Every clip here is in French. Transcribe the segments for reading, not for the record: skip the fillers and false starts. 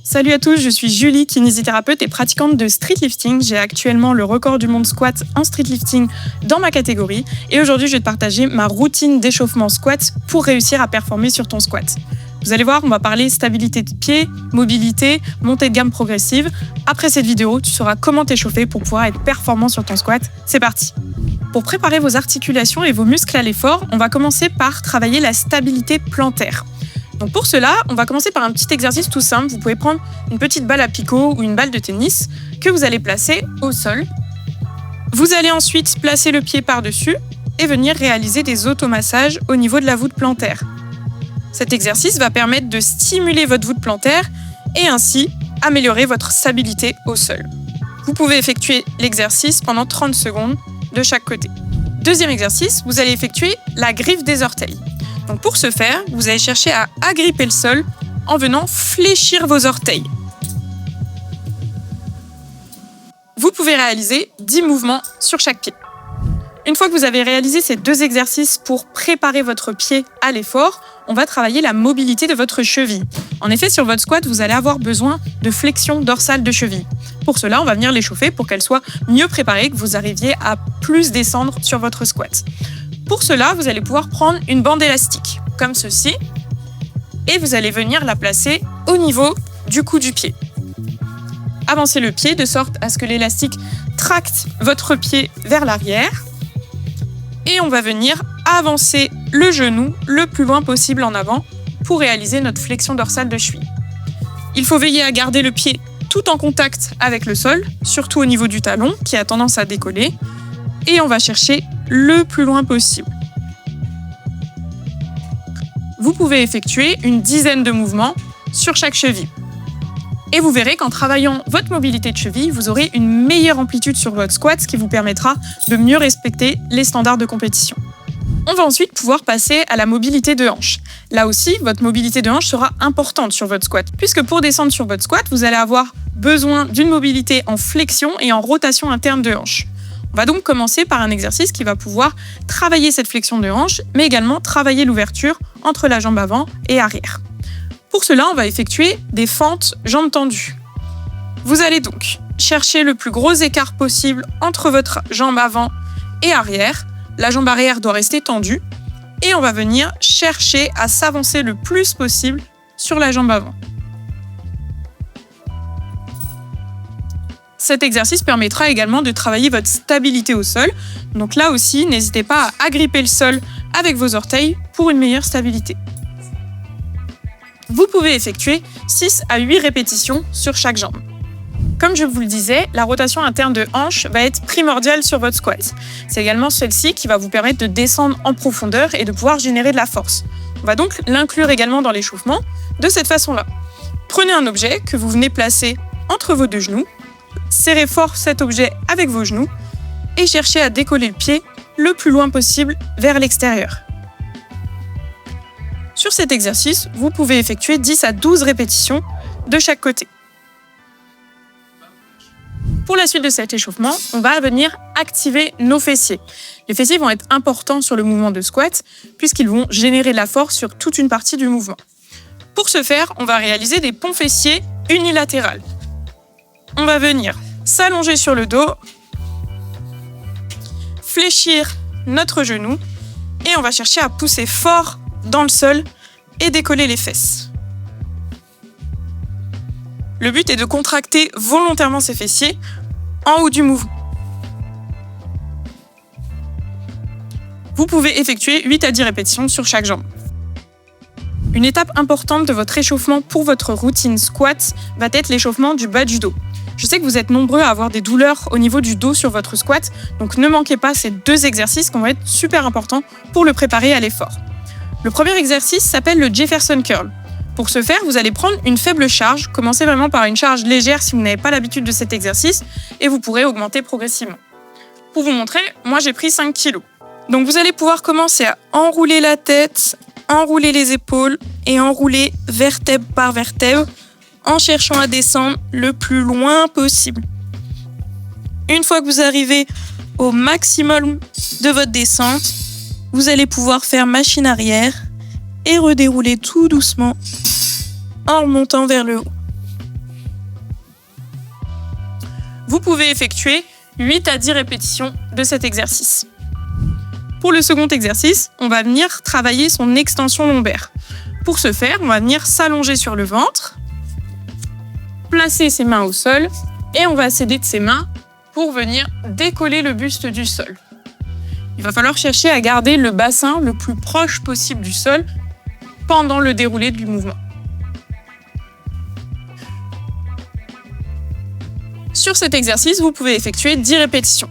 Salut à tous, je suis Julie, kinésithérapeute et pratiquante de streetlifting. J'ai actuellement le record du monde squat en streetlifting dans ma catégorie. Et aujourd'hui, je vais te partager ma routine d'échauffement squat pour réussir à performer sur ton squat. Vous allez voir, on va parler stabilité de pied, mobilité, montée de gamme progressive. Après cette vidéo, tu sauras comment t'échauffer pour pouvoir être performant sur ton squat. C'est parti! Pour préparer vos articulations et vos muscles à l'effort, on va commencer par travailler la stabilité plantaire. Donc pour cela, on va commencer par un petit exercice tout simple. Vous pouvez prendre une petite balle à picot ou une balle de tennis que vous allez placer au sol. Vous allez ensuite placer le pied par-dessus et venir réaliser des automassages au niveau de la voûte plantaire. Cet exercice va permettre de stimuler votre voûte plantaire et ainsi améliorer votre stabilité au sol. Vous pouvez effectuer l'exercice pendant 30 secondes de chaque côté. Deuxième exercice, vous allez effectuer la griffe des orteils. Donc pour ce faire, vous allez chercher à agripper le sol en venant fléchir vos orteils. Vous pouvez réaliser 10 mouvements sur chaque pied. Une fois que vous avez réalisé ces deux exercices pour préparer votre pied à l'effort, on va travailler la mobilité de votre cheville. En effet, sur votre squat, vous allez avoir besoin de flexion dorsale de cheville. Pour cela, on va venir l'échauffer pour qu'elle soit mieux préparée, que vous arriviez à plus descendre sur votre squat. Pour cela, vous allez pouvoir prendre une bande élastique, comme ceci, et vous allez venir la placer au niveau du cou du pied. Avancez le pied de sorte à ce que l'élastique tracte votre pied vers l'arrière. Et on va venir avancer le genou le plus loin possible en avant pour réaliser notre flexion dorsale de cheville. Il faut veiller à garder le pied tout en contact avec le sol, surtout au niveau du talon qui a tendance à décoller. Et on va chercher le plus loin possible. Vous pouvez effectuer une dizaine de mouvements sur chaque cheville. Et vous verrez qu'en travaillant votre mobilité de cheville, vous aurez une meilleure amplitude sur votre squat, ce qui vous permettra de mieux respecter les standards de compétition. On va ensuite pouvoir passer à la mobilité de hanche. Là aussi, votre mobilité de hanche sera importante sur votre squat, puisque pour descendre sur votre squat, vous allez avoir besoin d'une mobilité en flexion et en rotation interne de hanche. On va donc commencer par un exercice qui va pouvoir travailler cette flexion de hanche, mais également travailler l'ouverture entre la jambe avant et arrière. Pour cela, on va effectuer des fentes jambes tendues. Vous allez donc chercher le plus gros écart possible entre votre jambe avant et arrière. La jambe arrière doit rester tendue et on va venir chercher à s'avancer le plus possible sur la jambe avant. Cet exercice permettra également de travailler votre stabilité au sol. Donc là aussi, n'hésitez pas à agripper le sol avec vos orteils pour une meilleure stabilité. Vous pouvez effectuer 6 à 8 répétitions sur chaque jambe. Comme je vous le disais, la rotation interne de hanche va être primordiale sur votre squat. C'est également celle-ci qui va vous permettre de descendre en profondeur et de pouvoir générer de la force. On va donc l'inclure également dans l'échauffement de cette façon-là. Prenez un objet que vous venez placer entre vos deux genoux, serrez fort cet objet avec vos genoux et cherchez à décoller le pied le plus loin possible vers l'extérieur. Sur cet exercice, vous pouvez effectuer 10 à 12 répétitions de chaque côté. Pour la suite de cet échauffement, on va venir activer nos fessiers. Les fessiers vont être importants sur le mouvement de squat puisqu'ils vont générer de la force sur toute une partie du mouvement. Pour ce faire, on va réaliser des ponts fessiers unilatérales. On va venir s'allonger sur le dos, fléchir notre genou et on va chercher à pousser fort dans le sol et décoller les fesses. Le but est de contracter volontairement ses fessiers en haut du mouvement. Vous pouvez effectuer 8 à 10 répétitions sur chaque jambe. Une étape importante de votre échauffement pour votre routine squat va être l'échauffement du bas du dos. Je sais que vous êtes nombreux à avoir des douleurs au niveau du dos sur votre squat, donc ne manquez pas ces deux exercices qui vont être super importants pour le préparer à l'effort. Le premier exercice s'appelle le Jefferson Curl. Pour ce faire, vous allez prendre une faible charge. Commencez vraiment par une charge légère si vous n'avez pas l'habitude de cet exercice et vous pourrez augmenter progressivement. Pour vous montrer, moi j'ai pris 5 kg. Donc vous allez pouvoir commencer à enrouler la tête, enrouler les épaules et enrouler vertèbre par vertèbre en cherchant à descendre le plus loin possible. Une fois que vous arrivez au maximum de votre descente, vous allez pouvoir faire machine arrière et redérouler tout doucement en remontant vers le haut. Vous pouvez effectuer 8 à 10 répétitions de cet exercice. Pour le second exercice, on va venir travailler son extension lombaire. Pour ce faire, on va venir s'allonger sur le ventre, placer ses mains au sol et on va s'aider de ses mains pour venir décoller le buste du sol. Il va falloir chercher à garder le bassin le plus proche possible du sol pendant le déroulé du mouvement. Sur cet exercice, vous pouvez effectuer 10 répétitions.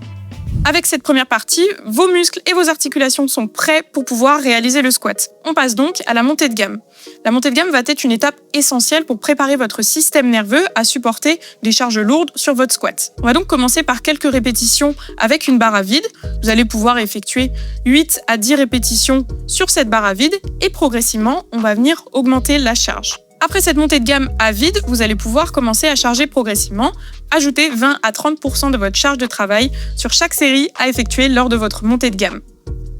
Avec cette première partie, vos muscles et vos articulations sont prêts pour pouvoir réaliser le squat. On passe donc à la montée de gamme. La montée de gamme va être une étape essentielle pour préparer votre système nerveux à supporter des charges lourdes sur votre squat. On va donc commencer par quelques répétitions avec une barre à vide. Vous allez pouvoir effectuer 8 à 10 répétitions sur cette barre à vide et progressivement, on va venir augmenter la charge. Après cette montée de gamme à vide, vous allez pouvoir commencer à charger progressivement. Ajoutez 20 à 30% de votre charge de travail sur chaque série à effectuer lors de votre montée de gamme.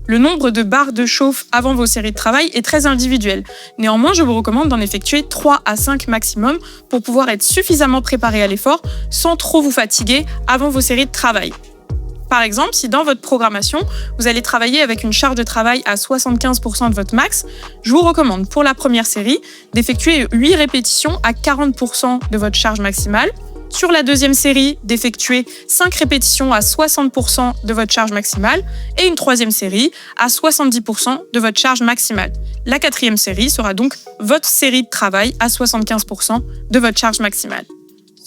Le nombre de barres de chauffe avant vos séries de travail est très individuel. Néanmoins, je vous recommande d'en effectuer 3 à 5 maximum pour pouvoir être suffisamment préparé à l'effort sans trop vous fatiguer avant vos séries de travail. Par exemple, si dans votre programmation, vous allez travailler avec une charge de travail à 75% de votre max, je vous recommande pour la première série d'effectuer 8 répétitions à 40% de votre charge maximale. Sur la deuxième série, d'effectuer 5 répétitions à 60% de votre charge maximale et une troisième série à 70% de votre charge maximale. La quatrième série sera donc votre série de travail à 75% de votre charge maximale.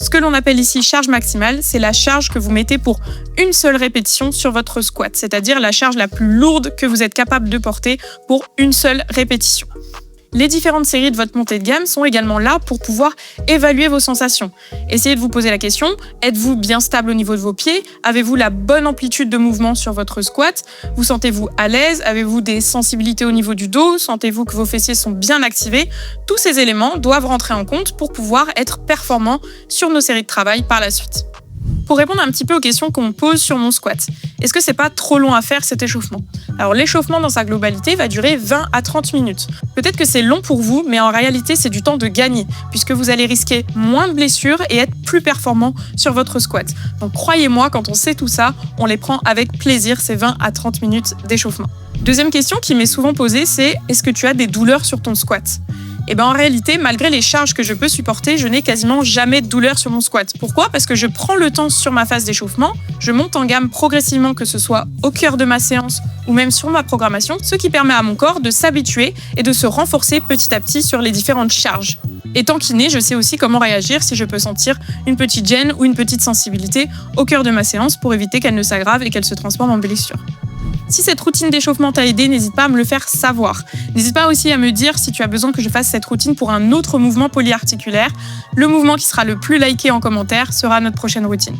Ce que l'on appelle ici charge maximale, c'est la charge que vous mettez pour une seule répétition sur votre squat, c'est-à-dire la charge la plus lourde que vous êtes capable de porter pour une seule répétition. Les différentes séries de votre montée de gamme sont également là pour pouvoir évaluer vos sensations. Essayez de vous poser la question, êtes-vous bien stable au niveau de vos pieds? Avez-vous la bonne amplitude de mouvement sur votre squat? Vous sentez-vous à l'aise? Avez-vous des sensibilités au niveau du dos? Sentez-vous que vos fessiers sont bien activés? Tous ces éléments doivent rentrer en compte pour pouvoir être performants sur nos séries de travail par la suite. Pour répondre un petit peu aux questions qu'on me pose sur mon squat, est-ce que c'est pas trop long à faire cet échauffement? Alors l'échauffement dans sa globalité va durer 20 à 30 minutes. Peut-être que c'est long pour vous, mais en réalité c'est du temps de gagner, puisque vous allez risquer moins de blessures et être plus performant sur votre squat. Donc croyez-moi, quand on sait tout ça, on les prend avec plaisir ces 20 à 30 minutes d'échauffement. Deuxième question qui m'est souvent posée, c'est est-ce que tu as des douleurs sur ton squat? En réalité, malgré les charges que je peux supporter, je n'ai quasiment jamais de douleur sur mon squat. Pourquoi? Parce que je prends le temps sur ma phase d'échauffement, je monte en gamme progressivement, que ce soit au cœur de ma séance ou même sur ma programmation, ce qui permet à mon corps de s'habituer et de se renforcer petit à petit sur les différentes charges. Étant kiné, je sais aussi comment réagir si je peux sentir une petite gêne ou une petite sensibilité au cœur de ma séance pour éviter qu'elle ne s'aggrave et qu'elle se transforme en blessure. Si cette routine d'échauffement t'a aidé, n'hésite pas à me le faire savoir. N'hésite pas aussi à me dire si tu as besoin que je fasse cette routine pour un autre mouvement polyarticulaire. Le mouvement qui sera le plus liké en commentaire sera notre prochaine routine.